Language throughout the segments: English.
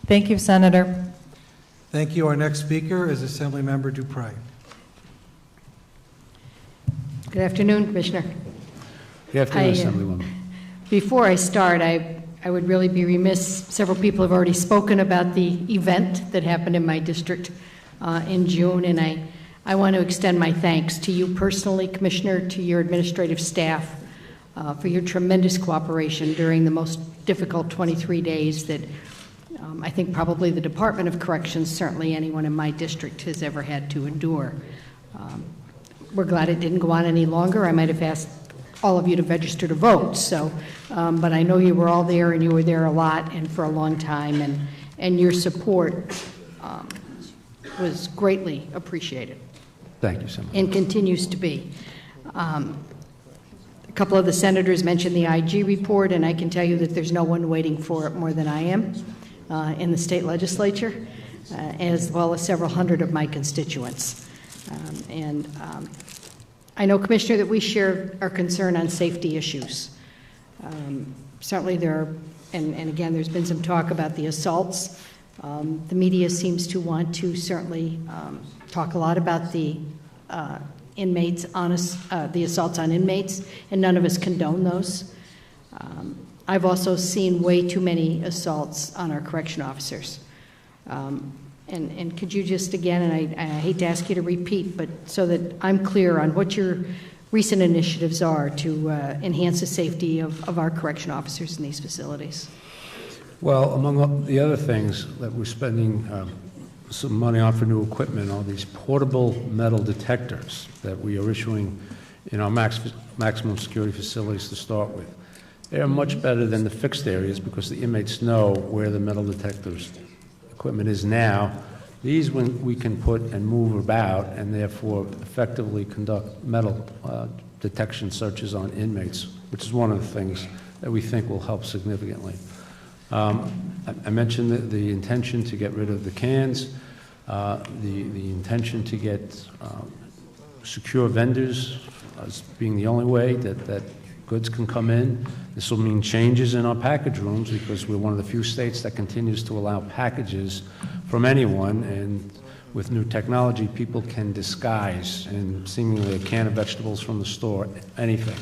Thank you, Senator. Thank you. Our next speaker is Assemblymember Dupre. Good afternoon, Commissioner. Good afternoon, Assemblywoman. Before I start, I would really be remiss. Several people have already spoken about the event that happened in my district in June, and I want to extend my thanks to you personally, Commissioner, to your administrative staff for your tremendous cooperation during the most difficult 23 days that I think probably the Department of Corrections, certainly anyone in my district, has ever had to endure. We're glad it didn't go on any longer. I might have asked all of you to register to vote, so, but I know you were all there, and you were there a lot and for a long time, and your support was greatly appreciated. Thank you, Senator. And continues to be. A couple of the senators mentioned the IG report, and I can tell you that there's no one waiting for it more than I am in the state legislature, as well as several hundred of my constituents. I know, Commissioner, that we share our concern on safety issues. Certainly there are, and again, there's been some talk about the assaults. The media seems to want to certainly talk a lot about the inmates, the assaults on inmates, and none of us condone those. I've also seen way too many assaults on our correction officers. And could you just, again, and I hate to ask you to repeat, but so that I'm clear on what your recent initiatives are to enhance the safety of our correction officers in these facilities? Well, among the other things that we're spending some money on for new equipment are these portable metal detectors that we are issuing in our maximum security facilities to start with. They are much better than the fixed areas because the inmates know where the metal detectors equipment is now. These we can put and move about and therefore effectively conduct metal detection searches on inmates, which is one of the things that we think will help significantly. I mentioned the intention to get rid of the cans, the intention to get secure vendors as being the only way that goods can come in. This will mean changes in our package rooms because we're one of the few states that continues to allow packages from anyone, and with new technology, people can disguise and seemingly a can of vegetables from the store, anything.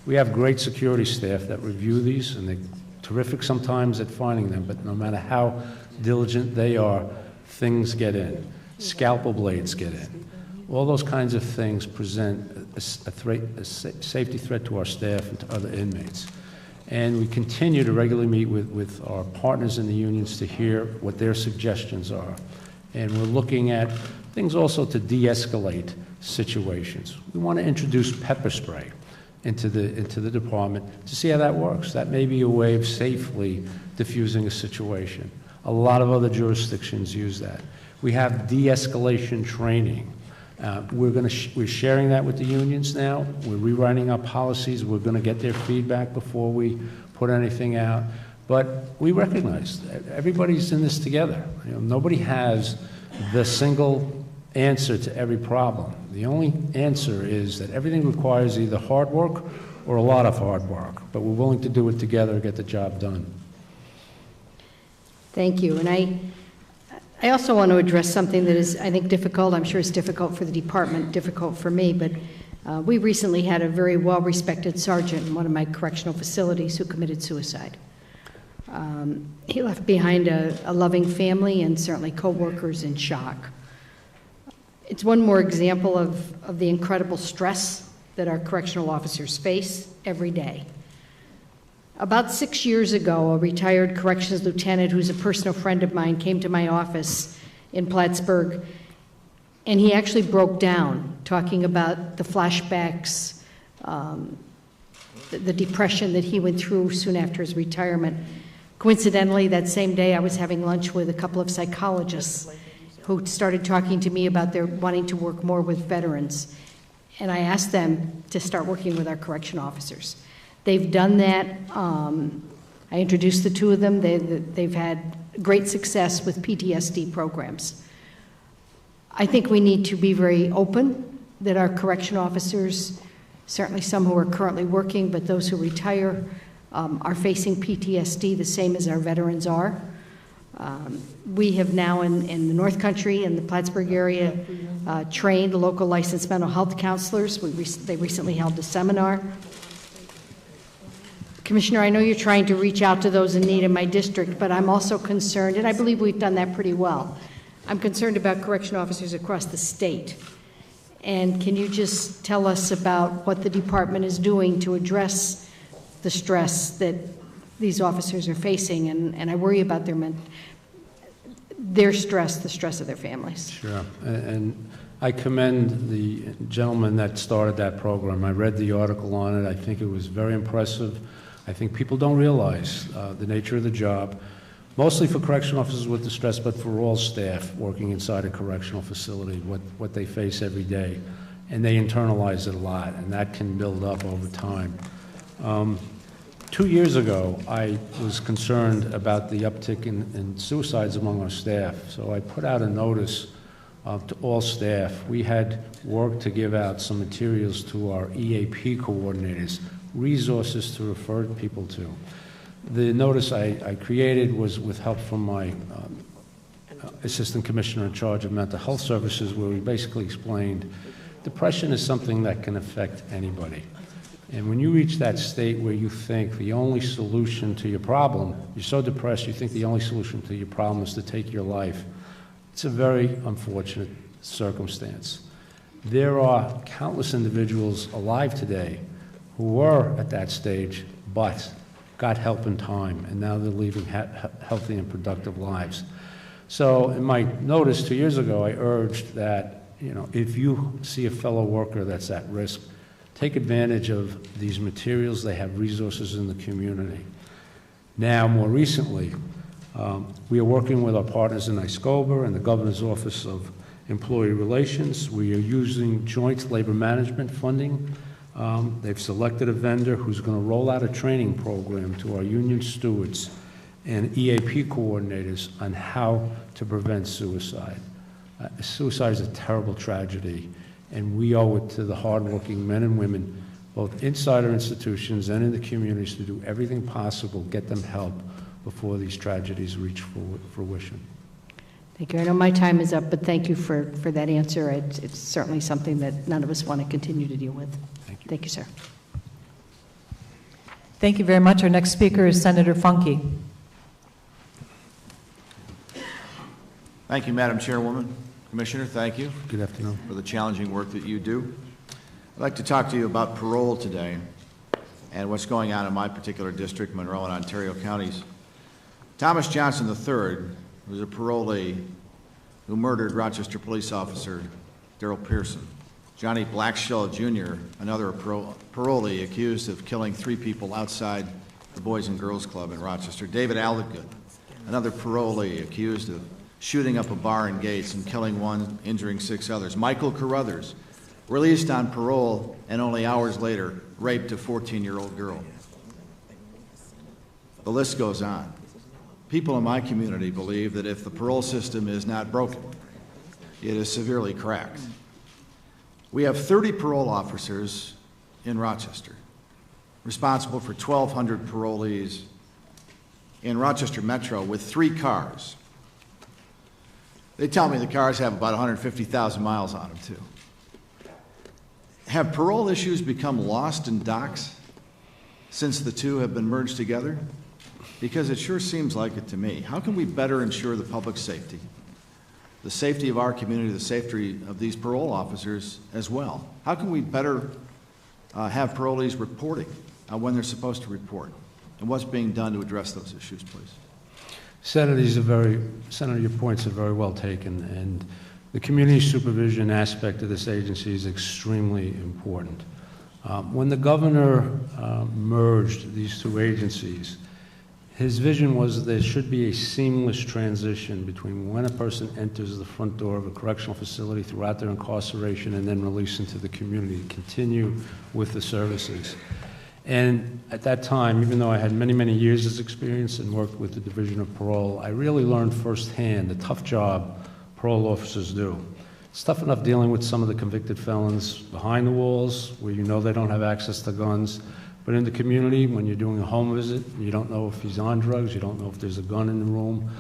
We have great security staff that review these, and they're terrific sometimes at finding them, but no matter how diligent they are, things get in. Scalpel blades get in. All those kinds of things present a safety threat to our staff and to other inmates. And we continue to regularly meet with our partners in the unions to hear what their suggestions are. And we're looking at things also to de-escalate situations. We want to introduce pepper spray into the department to see how that works. That may be a way of safely diffusing a situation. A lot of other jurisdictions use that. We have de-escalation training. We're sharing that with the unions now. We're rewriting our policies. We're going to get their feedback before we put anything out. But we recognize that everybody's in this together. You know, nobody has the single answer to every problem. The only answer is that everything requires either hard work or a lot of hard work. But we're willing to do it together and get the job done. Thank you. And I also want to address something that is, I think, difficult. I'm sure it's difficult for the department, difficult for me, but we recently had a very well-respected sergeant in one of my correctional facilities who committed suicide. He left behind a loving family and certainly co-workers in shock. It's one more example of the incredible stress that our correctional officers face every day. About 6 years ago, a retired corrections lieutenant who's a personal friend of mine came to my office in Plattsburgh, and he actually broke down talking about the flashbacks, the depression that he went through soon after his retirement. Coincidentally, that same day I was having lunch with a couple of psychologists who started talking to me about their wanting to work more with veterans. And I asked them to start working with our correction officers. They've done that. I introduced the two of them. They've had great success with PTSD programs. I think we need to be very open that our correction officers, certainly some who are currently working, but those who retire, are facing PTSD the same as our veterans are. We have now in the North Country and the Plattsburgh area trained local licensed mental health counselors. They recently held a seminar. Commissioner, I know you're trying to reach out to those in need in my district, but I'm also concerned, and I believe we've done that pretty well. I'm concerned about correctional officers across the state. And can you just tell us about what the department is doing to address the stress that these officers are facing? And I worry about their stress, the stress of their families. Sure. And I commend the gentleman that started that program. I read the article on it. I think it was very impressive. I think people don't realize the nature of the job, mostly for correctional officers with distress, but for all staff working inside a correctional facility, what they face every day. And they internalize it a lot, and that can build up over time. 2 years ago, I was concerned about the uptick in suicides among our staff, so I put out a notice to all staff. We had worked to give out some materials to our EAP coordinators, resources to refer people to. The notice I created was with help from my assistant commissioner in charge of mental health services, where we basically explained depression is something that can affect anybody. And when you reach that state where you think the only solution to your problem, you're so depressed you think the only solution to your problem is to take your life, it's a very unfortunate circumstance. There are countless individuals alive today who were at that stage, but got help in time, and now they're living healthy and productive lives. So in my notice 2 years ago, I urged that, if you see a fellow worker that's at risk, take advantage of these materials. They have resources in the community. Now, more recently, we are working with our partners in ISCOBA and the Governor's Office of Employee Relations. We are using joint labor management funding. They've selected a vendor who's going to roll out a training program to our union stewards and EAP coordinators on how to prevent suicide. Suicide is a terrible tragedy, and we owe it to the hardworking men and women, both inside our institutions and in the communities, to do everything possible, get them help before these tragedies reach fruition. Thank you. I know my time is up, but thank you for that answer. It's certainly something that none of us want to continue to deal with. Thank you. Thank you, sir. Thank you very much. Our next speaker is Senator Funke. Thank you, Madam Chairwoman. Commissioner, thank you. Good afternoon. For the challenging work that you do. I'd like to talk to you about parole today and what's going on in my particular district, Monroe and Ontario counties. Thomas Johnson III was a parolee who murdered Rochester police officer Darrell Pearson. Johnny Blackshaw Jr., another parolee accused of killing 3 people outside the Boys and Girls Club in Rochester. David Aldegood, another parolee accused of shooting up a bar in Gates and killing 1, injuring 6 others. Michael Carruthers, released on parole and only hours later, raped a 14-year-old girl. The list goes on. People in my community believe that if the parole system is not broken, it is severely cracked. We have 30 parole officers in Rochester, responsible for 1,200 parolees in Rochester Metro with 3 cars. They tell me the cars have about 150,000 miles on them, too. Have parole issues become lost in docks since the two have been merged together? Because it sure seems like it to me. How can we better ensure the public safety, the safety of our community, the safety of these parole officers as well? How can we better have parolees reporting when they're supposed to report? And what's being done to address those issues, please? Senator, your points are very well taken, and the community supervision aspect of this agency is extremely important. When the governor merged these 2 agencies, his vision was there should be a seamless transition between when a person enters the front door of a correctional facility throughout their incarceration and then released into the community to continue with the services. And at that time, even though I had many, many years of experience and worked with the Division of Parole, I really learned firsthand the tough job parole officers do. It's tough enough dealing with some of the convicted felons behind the walls where you know they don't have access to guns, but in the community, when you're doing a home visit, you don't know if he's on drugs, you don't know if there's a gun in the room.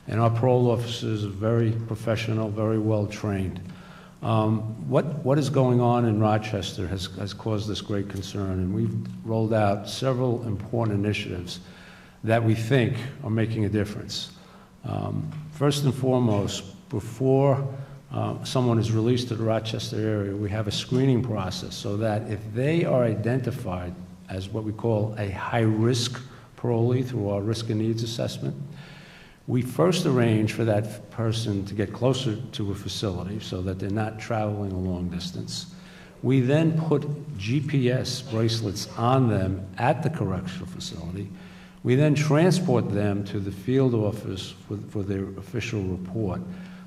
and our parole officers are very professional, very well trained. What is going on in Rochester has caused this great concern, and we've rolled out several important initiatives that we think are making a difference. First and foremost, before someone is released to the Rochester area, we have a screening process so that if they are identified as what we call a high-risk parolee through our risk and needs assessment, we first arrange for that person to get closer to a facility so that they're not traveling a long distance. We then put GPS bracelets on them at the correctional facility. We then transport them to the field office for their official report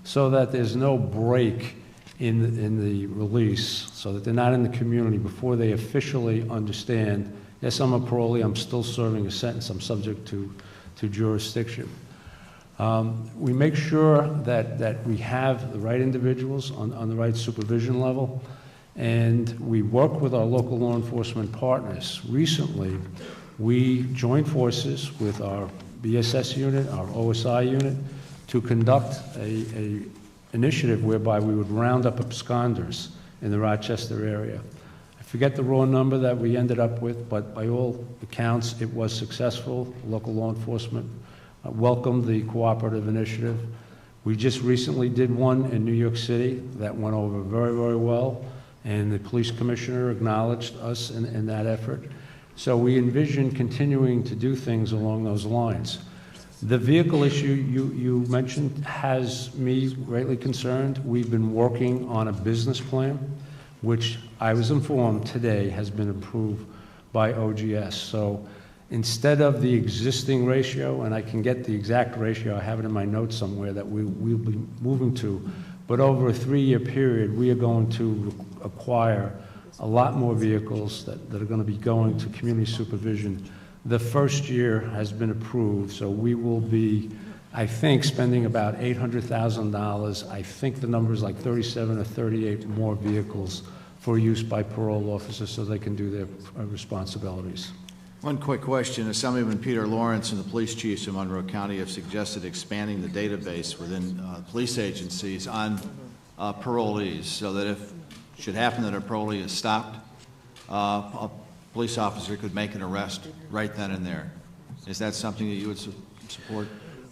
so that there's no break in the release, so that they're not in the community before they officially understand, yes, I'm a parolee, I'm still serving a sentence, I'm subject to jurisdiction. We make sure that we have the right individuals on the right supervision level, and we work with our local law enforcement partners. Recently, we joined forces with our BSS unit, our OSI unit, to conduct a initiative whereby we would round up absconders in the Rochester area. I forget the raw number that we ended up with, but by all accounts, it was successful. Local law enforcement welcomed the cooperative initiative. We just recently did one in New York City that went over very, very well, and the police commissioner acknowledged us in that effort. So we envision continuing to do things along those lines. The vehicle issue you mentioned has me greatly concerned. We've been working on a business plan, which I was informed today has been approved by OGS. So instead of the existing ratio, and I can get the exact ratio, I have it in my notes somewhere that we'll be moving to, but over a 3-year period, we are going to acquire a lot more vehicles that are going to be going to community supervision. The first year has been approved, so we will be, I think, spending about $800,000. I think the number is like 37 or 38 more vehicles for use by parole officers so they can do their responsibilities. One quick question. Assemblyman Peter Lawrence and the police chiefs of Monroe County have suggested expanding the database within police agencies on parolees so that if it should happen that a parolee is stopped, a police officer could make an arrest right then and there. Is that something that you would support?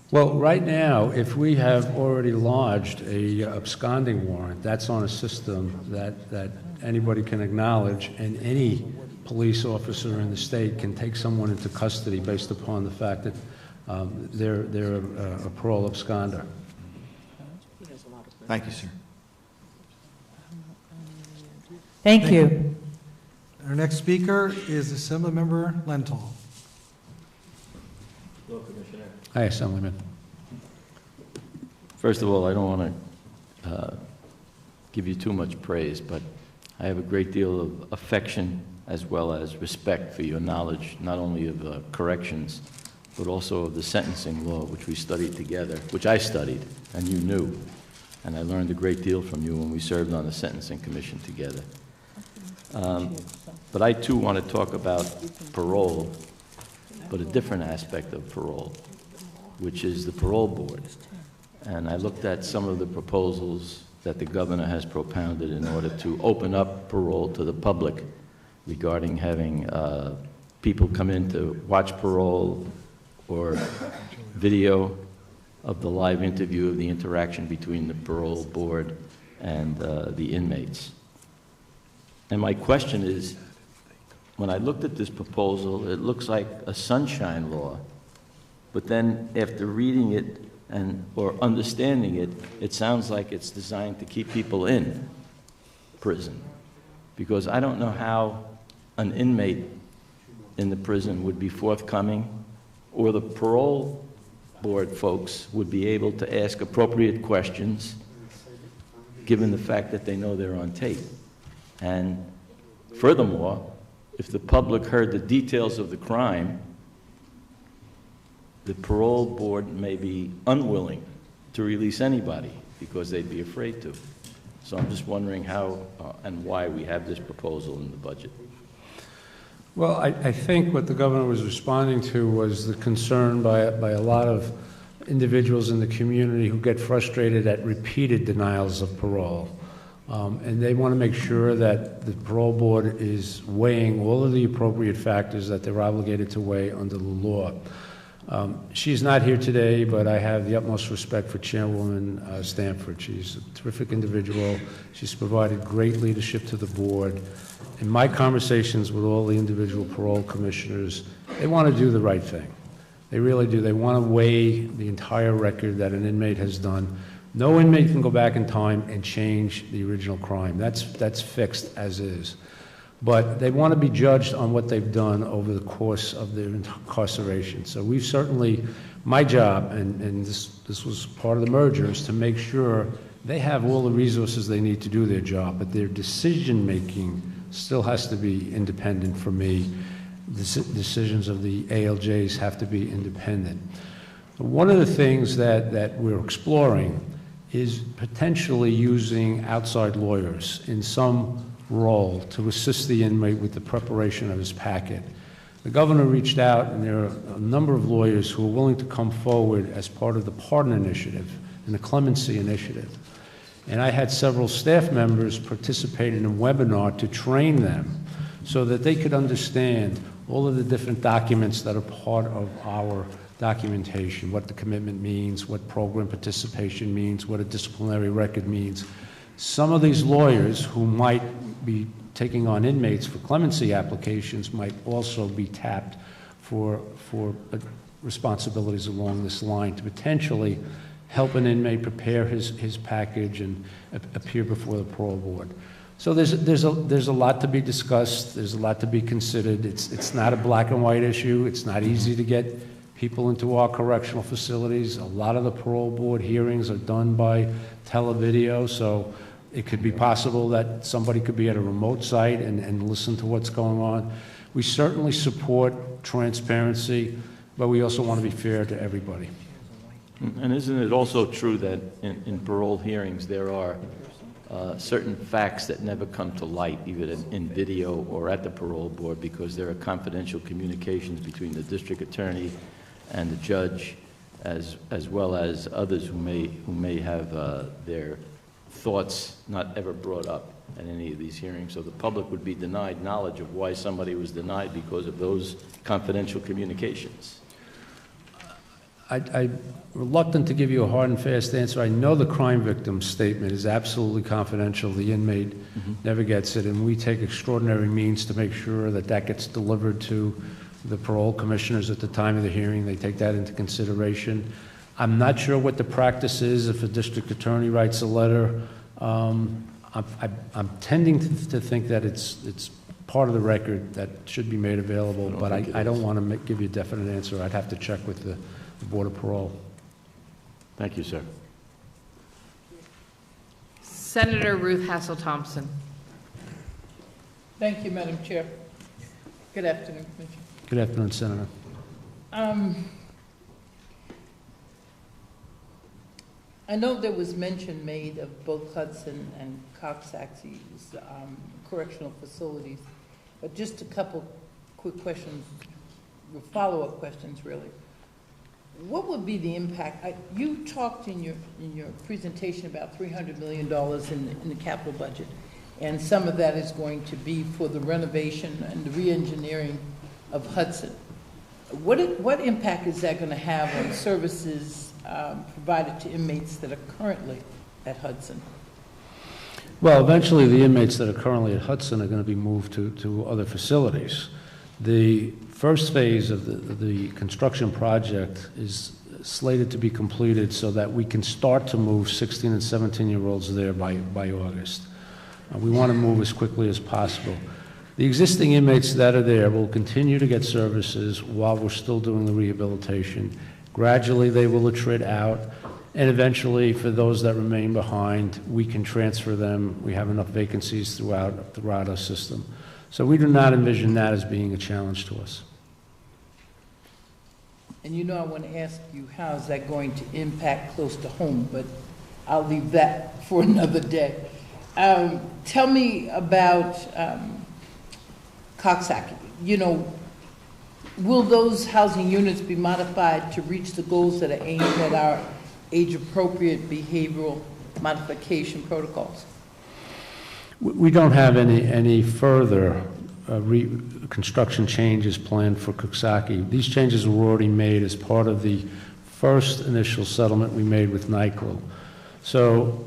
Well, right now, if we have already lodged a absconding warrant, that's on a system that anybody can acknowledge, and any police officer in the state can take someone into custody based upon the fact that they're a parole absconder. Thank you, sir. Thank you. Our next speaker is Assemblymember Lenthal. Hello, Commissioner. Hi, Assemblyman. First of all, I don't want to give you too much praise, but I have a great deal of affection as well as respect for your knowledge, not only of corrections, but also of the sentencing law, which we studied together, which I studied, and you knew. And I learned a great deal from you when we served on the Sentencing Commission together. But I, too, want to talk about parole, but a different aspect of parole, which is the parole board. And I looked at some of the proposals that the governor has propounded in order to open up parole to the public regarding having people come in to watch parole or video of the live interview of the interaction between the parole board and the inmates. And my question is, when I looked at this proposal, it looks like a sunshine law, but then after reading it or understanding it, it sounds like it's designed to keep people in prison. Because I don't know how an inmate in the prison would be forthcoming, or the parole board folks would be able to ask appropriate questions, given the fact that they know they're on tape. And furthermore, if the public heard the details of the crime, the parole board may be unwilling to release anybody because they'd be afraid to. So I'm just wondering how and why we have this proposal in the budget. Well, I think what the governor was responding to was the concern by a lot of individuals in the community who get frustrated at repeated denials of parole. And they want to make sure that the parole board is weighing all of the appropriate factors that they're obligated to weigh under the law. She's not here today, but I have the utmost respect for Chairwoman Stanford. She's a terrific individual. She's provided great leadership to the board. In my conversations with all the individual parole commissioners, they want to do the right thing. They really do. They want to weigh the entire record that an inmate has done. No inmate can go back in time and change the original crime. That's fixed as is. But they want to be judged on what they've done over the course of their incarceration. So we've certainly, my job, and this was part of the merger, is to make sure they have all the resources they need to do their job, but their decision-making still has to be independent from me. The decisions of the ALJs have to be independent. One of the things that we're exploring is potentially using outside lawyers in some role to assist the inmate with the preparation of his packet. The governor reached out, and there are a number of lawyers who are willing to come forward as part of the Pardon Initiative and the Clemency Initiative. And I had several staff members participate in a webinar to train them so that they could understand all of the different documents that are part of our documentation, what the commitment means, what program participation means, what a disciplinary record means. Some of these lawyers who might be taking on inmates for clemency applications might also be tapped for responsibilities along this line to potentially help an inmate prepare his package and appear before the parole board. So there's a lot to be discussed. There's a lot to be considered. It's not a black and white issue. It's not easy to get people into our correctional facilities. A lot of the parole board hearings are done by televideo, so it could be possible that somebody could be at a remote site and listen to what's going on. We certainly support transparency, but we also want to be fair to everybody. And isn't it also true that in parole hearings there are certain facts that never come to light, either in video or at the parole board, because there are confidential communications between the district attorney and the judge, as well as others who may have their thoughts not ever brought up at any of these hearings. So the public would be denied knowledge of why somebody was denied because of those confidential communications. I'm reluctant to give you a hard and fast answer. I know the crime victim statement is absolutely confidential. The inmate never gets it, and we take extraordinary means to make sure that that gets delivered to the parole commissioners at the time of the hearing. They take that into consideration. I'm not sure what the practice is if a district attorney writes a letter. I'm tending to think that it's part of the record that should be made available, but I don't want to give you a definite answer. I'd have to check with the Board of Parole. Thank you, sir. Senator Ruth Hassel Thompson. Thank you, Madam Chair. Good afternoon, Commissioner. Good afternoon, Senator. I know there was mention made of both Hudson and Coxsackie's correctional facilities, but just a couple quick questions, follow-up questions, really. What would be the impact? You talked in your presentation about $300 million in the capital budget, and some of that is going to be for the renovation and the re-engineering of Hudson. What impact is that going to have on services provided to inmates that are currently at Hudson? Well, eventually the inmates that are currently at Hudson are going to be moved to other facilities. The first phase of the construction project is slated to be completed so that we can start to move 16 and 17-year-olds there by August. We want to move as quickly as possible. The existing inmates that are there will continue to get services while we're still doing the rehabilitation. Gradually, they will attrit out, and eventually, for those that remain behind, we can transfer them. We have enough vacancies throughout our system. So we do not envision that as being a challenge to us. And you know I want to ask you, how is that going to impact close to home, but I'll leave that for another day. Tell me about Coxsackie. You know, will those housing units be modified to reach the goals that are aimed at our age-appropriate behavioral modification protocols? We don't have any further construction changes planned for Coxsackie. These changes were already made as part of the first initial settlement we made with NYCLO. So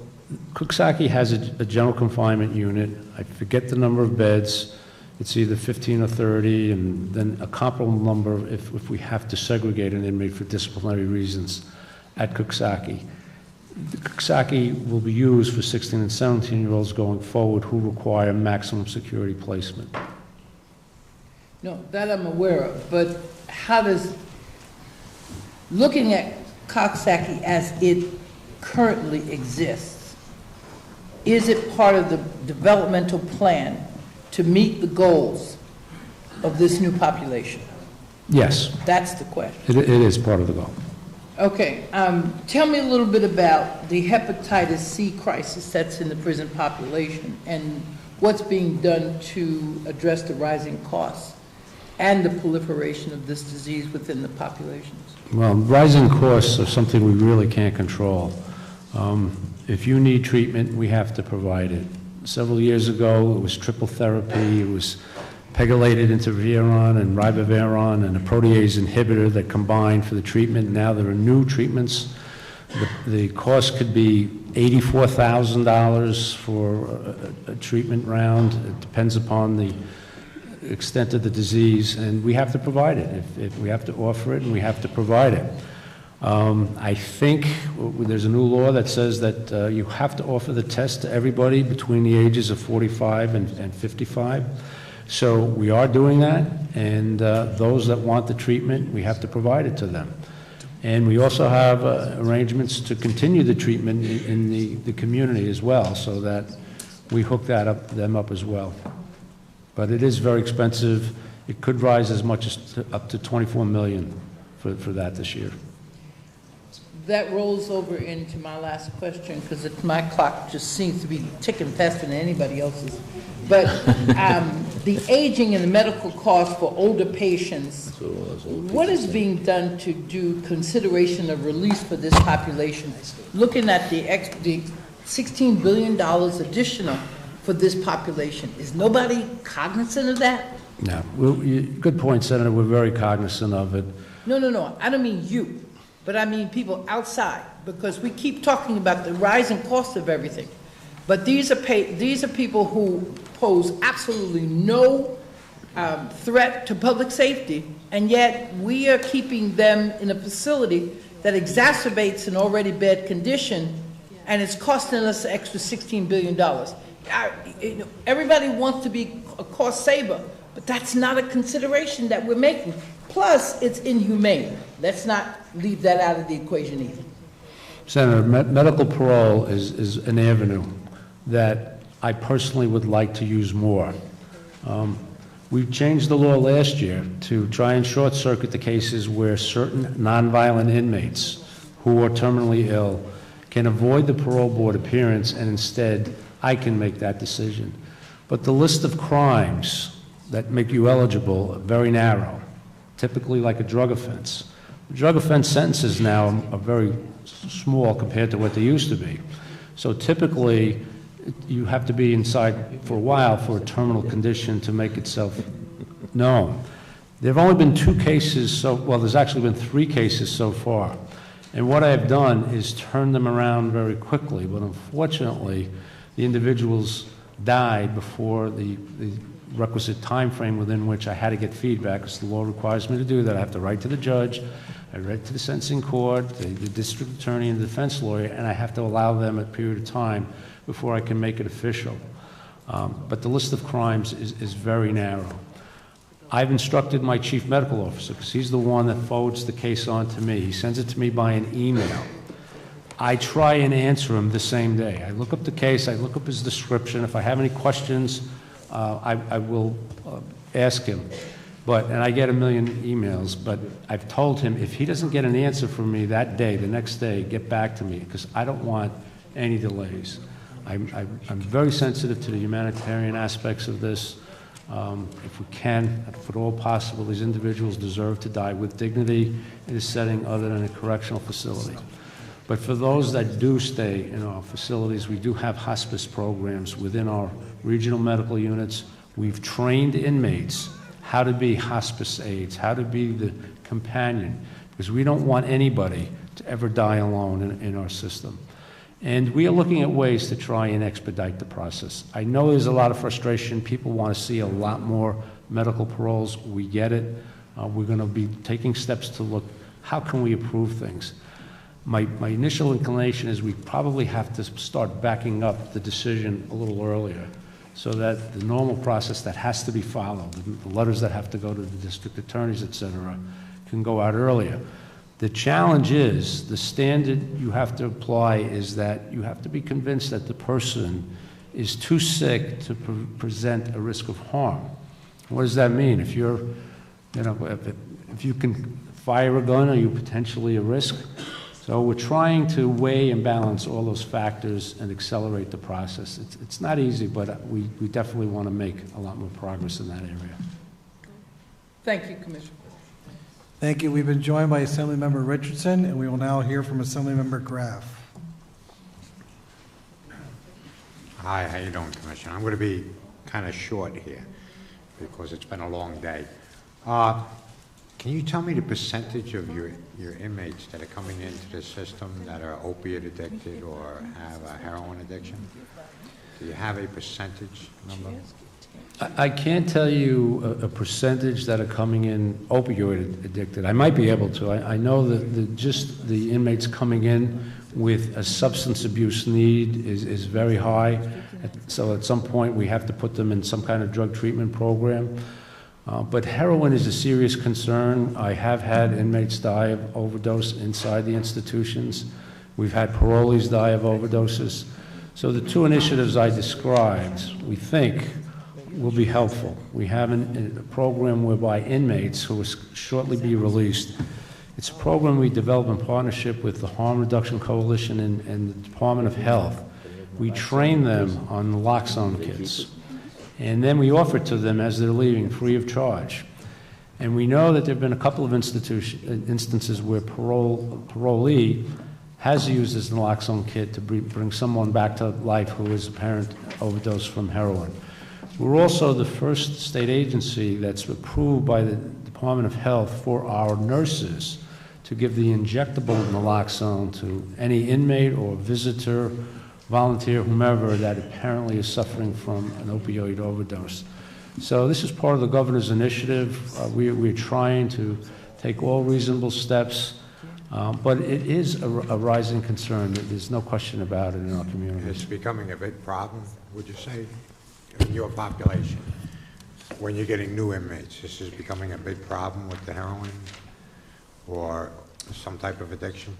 Coxsackie has a general confinement unit. I forget the number of beds. It's either 15 or 30, and then a comparable number if we have to segregate an inmate for disciplinary reasons at Coxsackie. The Coxsackie will be used for 16 and 17-year-olds going forward who require maximum security placement. No, that I'm aware of, but how does, looking at Coxsackie as it currently exists, is it part of the developmental plan to meet the goals of this new population? Yes, That's the question. it is part of the goal. Okay, tell me a little bit about the hepatitis C crisis that's in the prison population and what's being done to address the rising costs and the proliferation of this disease within the populations. Well, rising costs are something we really can't control. If you need treatment, we have to provide it. Several years ago, it was triple therapy. It was pegylated interferon and ribavirin and a protease inhibitor that combined for the treatment. Now there are new treatments. The cost could be $84,000 for a treatment round. It depends upon the extent of the disease, and we have to provide it. If we have to offer it, and we have to provide it. I think there's a new law that says that you have to offer the test to everybody between the ages of 45 and 55. So we are doing that, and those that want the treatment, we have to provide it to them. And we also have arrangements to continue the treatment in the community as well, so that we hook them up as well. But it is very expensive. It could rise as much as up to $24 million for that this year. That rolls over into my last question, because my clock just seems to be ticking faster than anybody else's. But the aging and the medical costs for older patients, what is being done to do consideration of release for this population? Looking at the $16 billion additional for this population, is nobody cognizant of that? No. Good point, Senator. We're very cognizant of it. No. I don't mean you. But I mean people outside, because we keep talking about the rising cost of everything. But these are people who pose absolutely no threat to public safety, and yet we are keeping them in a facility that exacerbates an already bad condition, and it's costing us an extra $16 billion. Everybody wants to be a cost saver, but that's not a consideration that we're making. Plus, it's inhumane. Let's not leave that out of the equation either. Senator, medical parole is an avenue that I personally would like to use more. We changed the law last year to try and short-circuit the cases where certain nonviolent inmates who are terminally ill can avoid the parole board appearance, and instead I can make that decision. But the list of crimes that make you eligible are very narrow, typically like a drug offense. Drug offense sentences now are very small compared to what they used to be. So typically, you have to be inside for a while for a terminal condition to make itself known. There have only been 2 cases, there's actually been 3 cases so far. And what I've done is turn them around very quickly, but unfortunately, the individuals died before the requisite time frame within which I had to get feedback, because the law requires me to do that. I have to write to the judge, I write to the sentencing court, the district attorney and the defense lawyer, and I have to allow them a period of time before I can make it official. But the list of crimes is very narrow. I've instructed my chief medical officer, because he's the one that forwards the case on to me. He sends it to me by an email. I try and answer him the same day. I look up the case, I look up his description. If I have any questions, I will ask him. And I get a million emails, but I've told him if he doesn't get an answer from me that day, the next day, get back to me, because I don't want any delays. I'm very sensitive to the humanitarian aspects of this. If we can, if at all possible, these individuals deserve to die with dignity in a setting other than a correctional facility. But for those that do stay in our facilities, we do have hospice programs within our regional medical units. We've trained inmates how to be hospice aides, how to be the companion, because we don't want anybody to ever die alone in our system. And we are looking at ways to try and expedite the process. I know there's a lot of frustration. People want to see a lot more medical paroles. We get it. We're going to be taking steps to look, how can we improve things? My initial inclination is we probably have to start backing up the decision a little earlier so that the normal process that has to be followed, the letters that have to go to the district attorneys, et cetera, can go out earlier. The challenge is, the standard you have to apply is that you have to be convinced that the person is too sick to present a risk of harm. What does that mean? If you're, if you can fire a gun, are you potentially a risk? So we're trying to weigh and balance all those factors and accelerate the process. It's not easy, but we definitely want to make a lot more progress in that area. Thank you, Commissioner. Thank you. We've been joined by Assemblymember Richardson, and we will now hear from Assemblymember Graff. Hi, how you doing, Commissioner? I'm going to be kind of short here because it's been a long day. Can you tell me the percentage of your inmates that are coming into the system that are opiate addicted or have a heroin addiction? Do you have a percentage number? I can't tell you a percentage that are coming in opioid addicted. I might be able to. I know that just the inmates coming in with a substance abuse need is very high. So at some point we have to put them in some kind of drug treatment program. But heroin is a serious concern. I have had inmates die of overdose inside the institutions. We've had parolees die of overdoses. So the two initiatives I described, we think, will be helpful. We have a program whereby inmates who will shortly be released, it's a program we develop in partnership with the Harm Reduction Coalition and the Department of Health. We train them on naloxone kits, and then we offer it to them as they're leaving free of charge. And we know that there have been a couple of instances where parolee has used this naloxone kit to bring someone back to life who is apparent overdose from heroin. We're also the first state agency that's approved by the Department of Health for our nurses to give the injectable naloxone to any inmate or visitor, volunteer, whomever that apparently is suffering from an opioid overdose. So this is part of the governor's initiative. We're trying to take all reasonable steps, but it is a rising concern. There's no question about it in our community. It's becoming a big problem, would you say, in your population? When you're getting new inmates, this is becoming a big problem with the heroin or some type of addiction?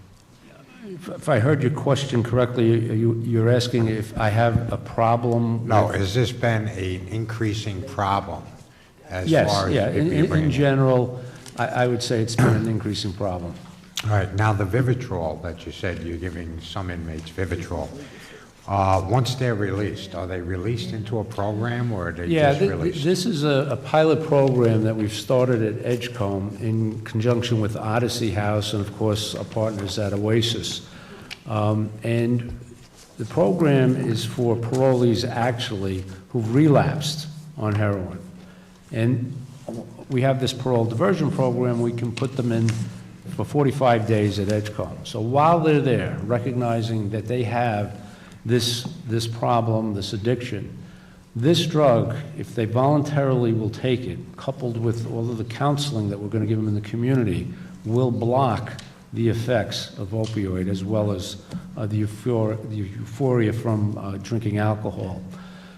If I heard your question correctly, you're asking if I have a problem? No, has this been an increasing problem as Yes, far as yeah. people In general, I would say it's been an increasing problem. All right, now the Vivitrol that you said you're giving some inmates Vivitrol, once they're released, are they released into a program or are they just released? This is a pilot program that we've started at Edgecombe in conjunction with Odyssey House and, of course, our partners at Oasis. And the program is for parolees, actually, who've relapsed on heroin. And we have this parole diversion program. We can put them in for 45 days at Edgecombe. So while they're there, recognizing that they have this problem, this addiction, this drug, if they voluntarily will take it, coupled with all of the counseling that we're going to give them in the community, will block the effects of opioid as well as the euphoria from drinking alcohol.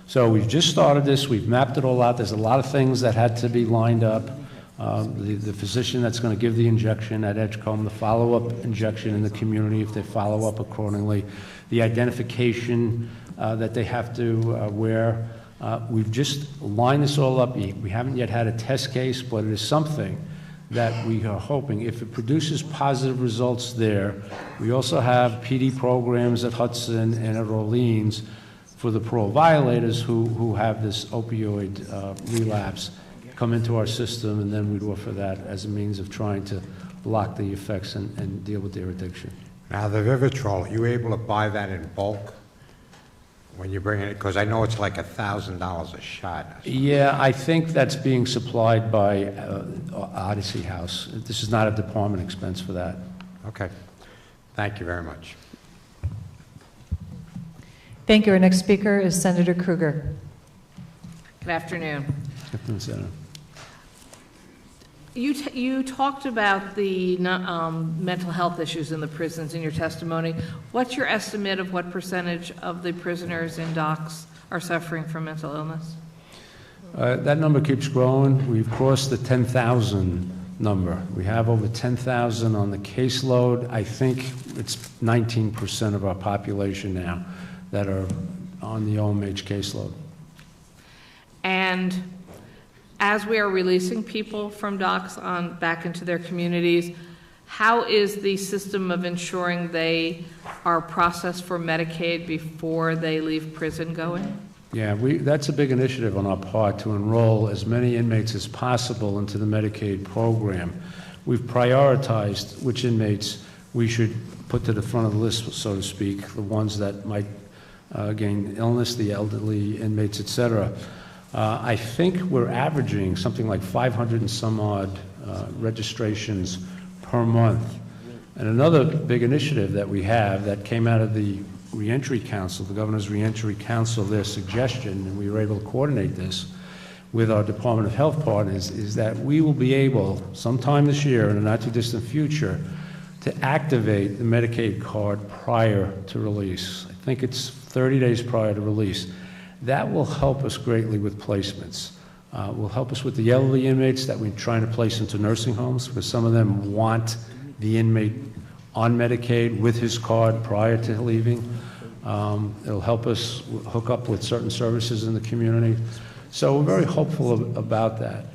So we've just started this. We've mapped it all out. There's a lot of things that had to be lined up. The physician that's going to give the injection at Edgecombe, the follow-up injection in the community if they follow up accordingly, the identification that they have to wear. We've just lined this all up. We haven't yet had a test case, but it is something that we are hoping, if it produces positive results there. We also have PD programs at Hudson and at Orleans for the parole violators who have this opioid relapse come into our system, and then we'd offer that as a means of trying to block the effects and deal with their addiction. Now, the Vivitrol, are you able to buy that in bulk when you bring it? Because I know it's like $1,000 a shot. Yeah, I think that's being supplied by Odyssey House. This is not a department expense for that. Okay. Thank you very much. Thank you. Our next speaker is Senator Kruger. Good afternoon. Captain Senator. You talked about the mental health issues in the prisons in your testimony. What's your estimate of what percentage of the prisoners in docks are suffering from mental illness? That number keeps growing. We've crossed the 10,000 number. We have over 10,000 on the caseload. I think it's 19% of our population now that are on the OMH caseload. And as we are releasing people from docks back into their communities, how is the system of ensuring they are processed for Medicaid before they leave prison going? Yeah, that's a big initiative on our part to enroll as many inmates as possible into the Medicaid program. We've prioritized which inmates we should put to the front of the list, so to speak, the ones that might gain illness, the elderly inmates, et cetera. I think we're averaging something like 500 and some odd registrations per month. And another big initiative that we have that came out of the Reentry Council, the Governor's Reentry Council, their suggestion, and we were able to coordinate this with our Department of Health partners, is that we will be able, sometime this year, in the not-too-distant future, to activate the Medicaid card prior to release. I think it's 30 days prior to release. That will help us greatly with placements. Will help us with the elderly inmates that we're trying to place into nursing homes, because some of them want the inmate on Medicaid with his card prior to leaving. It'll help us hook up with certain services in the community. So we're very hopeful about that.